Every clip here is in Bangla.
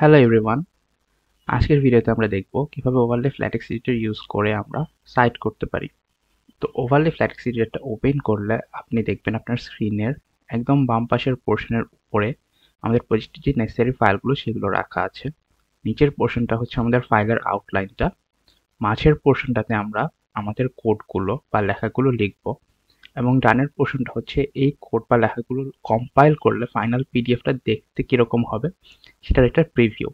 হ্যালো এভরিওয়ান, আজকের ভিডিওতে আমরা দেখব কিভাবে ওভারলে ফ্ল্যাটেক্স এডিটর ইউজ করে আমরা সাইট করতে পারি। তো ওভারলে ফ্ল্যাটেক্স এডিটরটা ওপেন করলে আপনি দেখবেন আপনার স্ক্রিনের একদম বাম পাশের পোর্শনের উপরে আমাদের প্রজেক্টের যে নেসেসারি ফাইলগুলো সেগুলো রাখা আছে। নিচের পোর্শনটা হচ্ছে আমাদের ফাইলের আউটলাইনটা, মাঝের পোর্শনটাতে আমরা আমাদের কোডগুলো বা লেখাগুলো লিখব এবং ডানের পোর্শনটা হচ্ছে এই কোড বা লেখাগুলো কম্পাইল করলে ফাইনাল পিডিএফটা দেখতে কিরকম হবে সেটার একটা প্রিভিউ।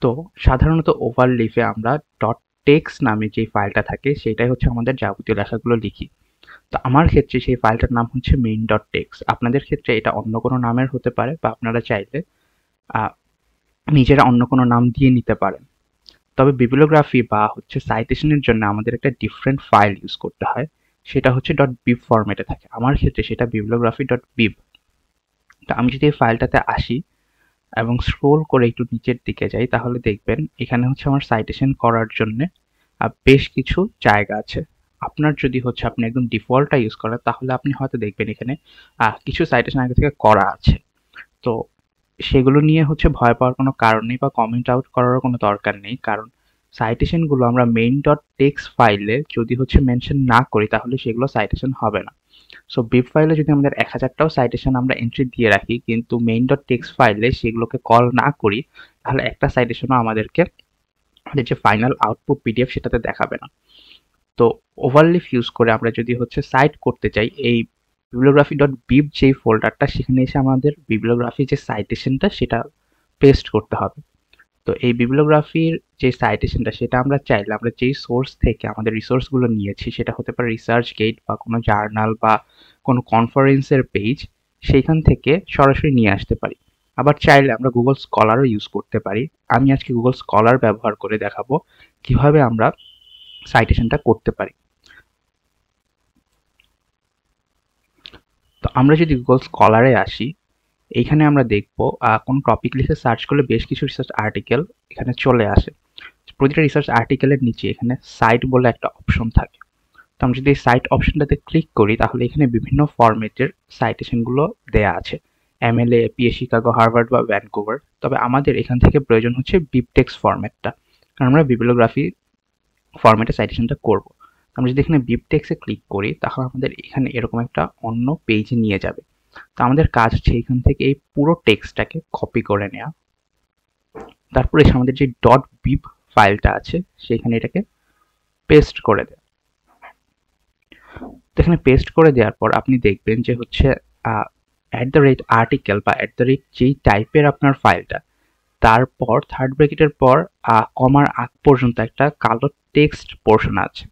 তো সাধারণত ওভারলিফে আমরা ডট টেক্স নামে যে ফাইলটা থাকে সেটাই হচ্ছে আমাদের যাবতীয় লেখাগুলো লিখি। তো আমার ক্ষেত্রে সেই ফাইলটার নাম হচ্ছে মেইন ডট টেক্স। আপনাদের ক্ষেত্রে এটা অন্য কোনো নামের হতে পারে বা আপনারা চাইলে নিজেরা অন্য কোনো নাম দিয়ে নিতে পারেন। তবে বিবলিওগ্রাফি বা হচ্ছে সাইটেশনের জন্য আমাদের একটা ডিফারেন্ট ফাইল ইউজ করতে হয়, সেটা হচ্ছে ডট বিব ফরম্যাটে থাকে। আমার ক্ষেত্রে সেটা বিবলিওগ্রাফি ডট বিব। তো আমি যদি এই ফাইলটাতে আসি এবং স্ক্রোল করে একটু নিচের দিকে যাই তাহলে দেখবেন এখানে হচ্ছে আমার সাইটেশন করার জন্য বেশ কিছু জায়গা আছে। আপনার যদি হচ্ছে আপনি একদম ডিফল্টটা ইউজ করেন তাহলে আপনি হয়তো দেখবেন এখানে কিছু সাইটেশন আগে থেকে করা আছে। তো সেগুলো নিয়ে হচ্ছে ভয় পাওয়ার কোনো কারণ নেই বা কমেন্ট আউট করারও কোনো দরকার নেই, কারণ সাইটেশনগুলো আমরা মেইন ডট টেক্সট ফাইলে যদি হচ্ছে মেনশন না করি তাহলে সেগুলো সাইটেশন হবে না। সো বিব ফাইলে যদি আমাদের 1000টাও সাইটেশন আমরা এন্ট্রি দিয়ে রাখি কিন্তু মেইন ডট টেক্সট ফাইলে সেগুলোকে কল না করি তাহলে একটা সাইটেশনও আমাদেরকে আমাদের যে ফাইনাল আউটপুট পিডিএফ সেটাতে দেখাবে না। তো ওভারলিফ ইউজ করে আমরা যদি হচ্ছে সাইট করতে চাই, এই বিবলিওগ্রাফি ডট বিব যেই ফোল্ডারটা সেখানে এসে আমাদের বিবলিওগ্রাফি যে সাইটেশনটা সেটা পেস্ট করতে হবে। তো এই বিবলিওগ্রাফির যে সাইটেশনটা সেটা আমরা চাইলে আমরা যেই সোর্স থেকে আমাদের রিসোর্সগুলো নিয়েছি সেটা হতে পারে রিসার্চ গেট বা কোনো জার্নাল বা কোনো কনফারেন্সের পেজ, সেইখান থেকে সরাসরি নিয়ে আসতে পারি। আবার চাইলে আমরা গুগল স্কলারও ইউজ করতে পারি। আমি আজকে গুগল স্কলার ব্যবহার করে দেখাবো কিভাবে আমরা সাইটেশনটা করতে পারি। তো আমরা যদি গুগল স্কলারে আসি, এইখানে আমরা দেখবো কোনো টপিক লিখে সার্চ করলে বেশ কিছু রিসার্চ আর্টিকেল এখানে চলে আসে। প্রতিটা রিসার্চ আর্টিকেলের নিচে এখানে সাইট বলে একটা অপশন থাকে। তো আমরা যদি এই সাইট অপশনটাতে ক্লিক করি তাহলে এখানে বিভিন্ন ফরম্যাটের সাইটেশনগুলো দেয়া আছে, এমএলএ, পিএস শিকাগো, হার্ভার্ড বা ভ্যানকুভার। তবে আমাদের এখান থেকে প্রয়োজন হচ্ছে বিবটেক্স ফরম্যাটটা, কারণ আমরা বিবলিওগ্রাফি ফরম্যাটে সাইটেশনটা করব। আমরা যদি এখানে বিবটেক্সে ক্লিক করি তাহলে আমাদের এখানে এরকম একটা অন্য পেজে নিয়ে যাবে। তো আমাদের কাজ হচ্ছে এখান থেকে এই পুরো টেক্সটটাকে কপি করে নেওয়া, তারপরে আমাদের যে ডট বিব ফাইলটা আছে সেখানে এটাকে পেস্ট করে দেওয়া। তো এখানে পেস্ট করে দেওয়ার পর আপনি দেখবেন যে হচ্ছে @article বা যেই টাইপের আপনার ফাইলটা, তারপর থার্ড ব্র্যাকেটের পর কমার আগ পর্যন্ত একটা কালো টেক্সট পোর্শন আছে।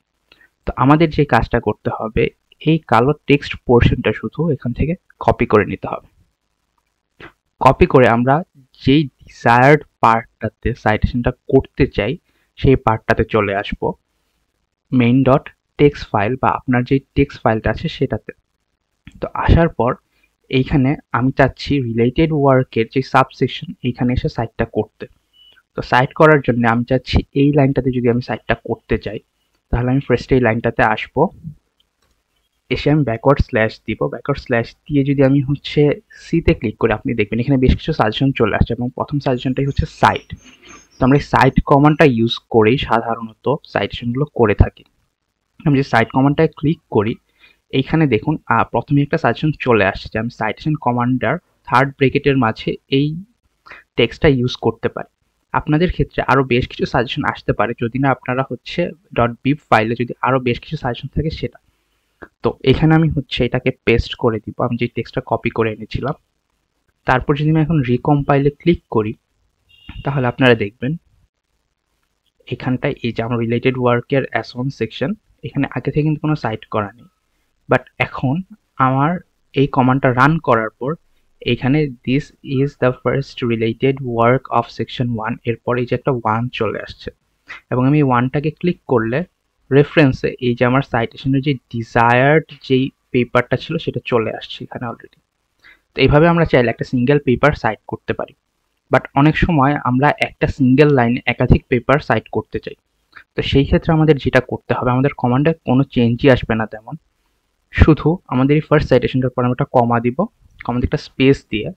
তো আমাদের যে কাজটা করতে হবে এই কালো টেক্সট পোর্শনটা শুধু এখান থেকে কপি করে নিতে হবে। কপি করে আমরা যেই ডিজায়ার্ড পার্টটাতে সাইটেশনটা করতে চাই সেই পার্টটাতে চলে আসব, মেইন ডট টেক্সট ফাইল বা আপনার যে টেক্সট ফাইলটা আছে সেটাতে। তো আসার পর এইখানে আমি চাচ্ছি রিলেটেড ওয়ার্কের যে সাবসেকশন এইখানে এসে সাইটটা করতে। তো সাইট করার জন্য আমি চাচ্ছি এই লাইনটাতে যদি আমি সাইটটা করতে চাই তাহলে আমি ফার্স্টে এই লাইনটাতে আসবো, এসে আমি ব্যাকওয়ার্ড স্ল্যাশ দিব। ব্যাকওয়ার্ড স্ল্যাশ দিয়ে যদি আমি হচ্ছে সিতে ক্লিক করি আপনি দেখবেন এখানে বেশ কিছু সাজেশন চলে আসছে এবং প্রথম সাজেশনটাই হচ্ছে সাইট। তো আমরা এই সাইট কমান্ডটা ইউজ করেই সাধারণত সাইটেশনগুলো করে থাকি। আমি যে সাইট কমান্ডটায় ক্লিক করি এইখানে দেখুন প্রথমে একটা সাজেশন চলে আসছে যে আমি সাইটেশন কমান্ডার থার্ড ব্র্যাকেটের মাঝে এই টেক্সটটা ইউজ করতে পারি। আপনাদের ক্ষেত্রে আরও বেশ কিছু সাজেশন আসতে পারে যদি না আপনারা হচ্ছে ডট বিব ফাইলে যদি আরও বেশ কিছু সাজেশন থাকে সেটা। তো এখানে আমি হচ্ছে এটাকে পেস্ট করে দিব, আমি যে টেক্সটটা কপি করে এনেছিলাম। তারপর যদি আমি এখন রিকম্পাইলে ক্লিক করি তাহলে আপনারা দেখবেন এখানটায় এই যে আমার রিলেটেড ওয়ার্কের অ্যাস1 সেকশন, এখানে আগে থেকে কিন্তু কোনো সাইট করা নেই। বাট এখন আমার এই কমান্ডটা রান করার পর এখানে this is the first related work of section 1 এরপর এই যে একটা 1 চলে আসছে এবং আমি 1টাকে ক্লিক করলে রেফারেন্সে এই যে আমার সাইটেশনের যে ডিজায়ার্ড যেই পেপারটা ছিল সেটা চলে আসছে এখানে অলরেডি। তো এইভাবে আমরা চাইলে একটা সিঙ্গেল পেপার সাইট করতে পারি। বাট অনেক সময় আমরা একটা সিঙ্গেল লাইনে একাধিক পেপার সাইট করতে চাই। তো সেই ক্ষেত্রে আমাদের যেটা করতে হবে, আমাদের কমান্ডে কোনো চেঞ্জই আসবে না তেমন, শুধু আমাদের এই ফার্স্ট সাইটেশনটার পর আমরা একটা কমা দিব, কমা দিয়ে একটা স্পেস দিয়ে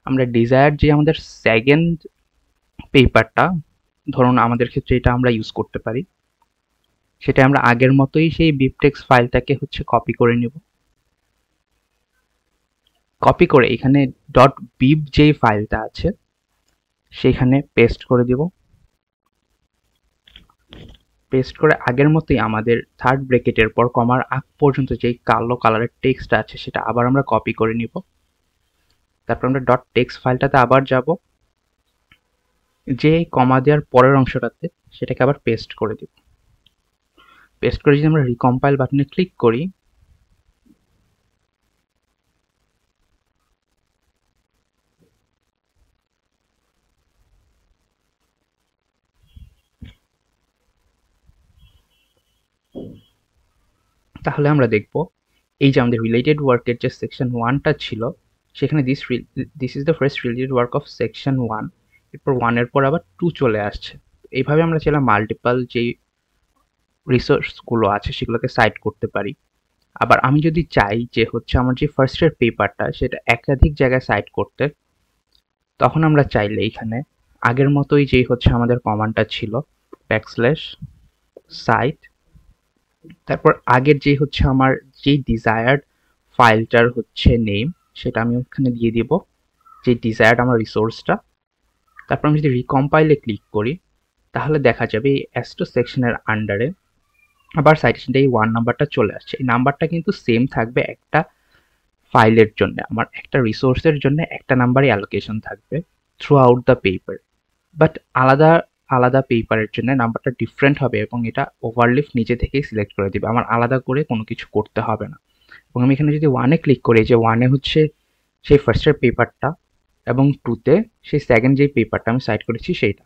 আমরা ডিজায়ার যে আমাদের সেকেন্ড পেপারটা, ধরুন আমাদের ক্ষেত্রে এটা আমরা ইউজ করতে পারি, সেটা আমরা আগের মতোই সেই বিবটেক্স ফাইলটাকে হচ্ছে কপি করে নিব। কপি করে এখানে ডট বিব যেই ফাইলটা আছে সেখানে পেস্ট করে দিব। পেস্ট করে আগের মতোই আমাদের থার্ড ব্র্যাকেটের পর কমার আগ পর্যন্ত যেই কালো কালারের টেক্সট আছে সেটা আবার আমরা কপি করে নিব। তারপর আমরা ডট টেক্সট ফাইলটাতে আবার যাব, যে কমা দেওয়ার পরের অংশটাতে সেটাকে আবার পেস্ট করে দিব। পেস্ট করে যদি আমরা রিকম্পাইল বাটনে ক্লিক করি, তাহলে আমরা দেখব এই যে আমাদের রিলেটেড ওয়ার্কের যে সেকশন 1টা ছিল সেখানে this is the first related work of section 1, এরপর 1 এর পর আবার 2 চলে আসছে। এইভাবে আমরা চাইলে মাল্টিপল যেই রিসোর্সগুলো আছে সেগুলোকে সাইট করতে পারি। আবার আমি যদি চাই যে হচ্ছে আমার যে ফার্স্টের পেপারটা সেটা একাধিক জায়গায় সাইট করতে, তখন আমরা চাইলে এখানে আগের মতোই যেই হচ্ছে আমাদের কমান্ডটা ছিল ব্যাকস্ল্যাশ সাইট, তারপর আগের যেই হচ্ছে আমার যেই ডিজায়ার্ড ফাইলটার হচ্ছে নেম সেটা আমি ওখানে দিয়ে দিব, যে ডিজায়ার্ড আমার রিসোর্সটা। তারপর আমি যদি রিকম্পাইলে ক্লিক করি তাহলে দেখা যাবে এই S2 সেকশনের আন্ডারে আবার সাইটেশনটা এই 1 নাম্বারটা চলে আসছে। এই নাম্বারটা কিন্তু সেম থাকবে একটা ফাইলের জন্য, আমার একটা রিসোর্সের জন্য একটা নাম্বারই অ্যালোকেশন থাকবে through out the paper, but আলাদা আলাদা পেপারের জন্য নাম্বারটা ডিফারেন্ট হবে এবং এটা ওভারলিফট নিজে থেকেই সিলেক্ট করে দিবে, আমার আলাদা করে কোনো কিছু করতে হবে না। এবং আমি এখানে যদি 1-এ ক্লিক করি, যে 1-এ হচ্ছে সেই ফার্স্টের পেপারটা এবং 2-তে সেই সেকেন্ড যেই পেপারটা আমি সাইট করেছি সেইটা,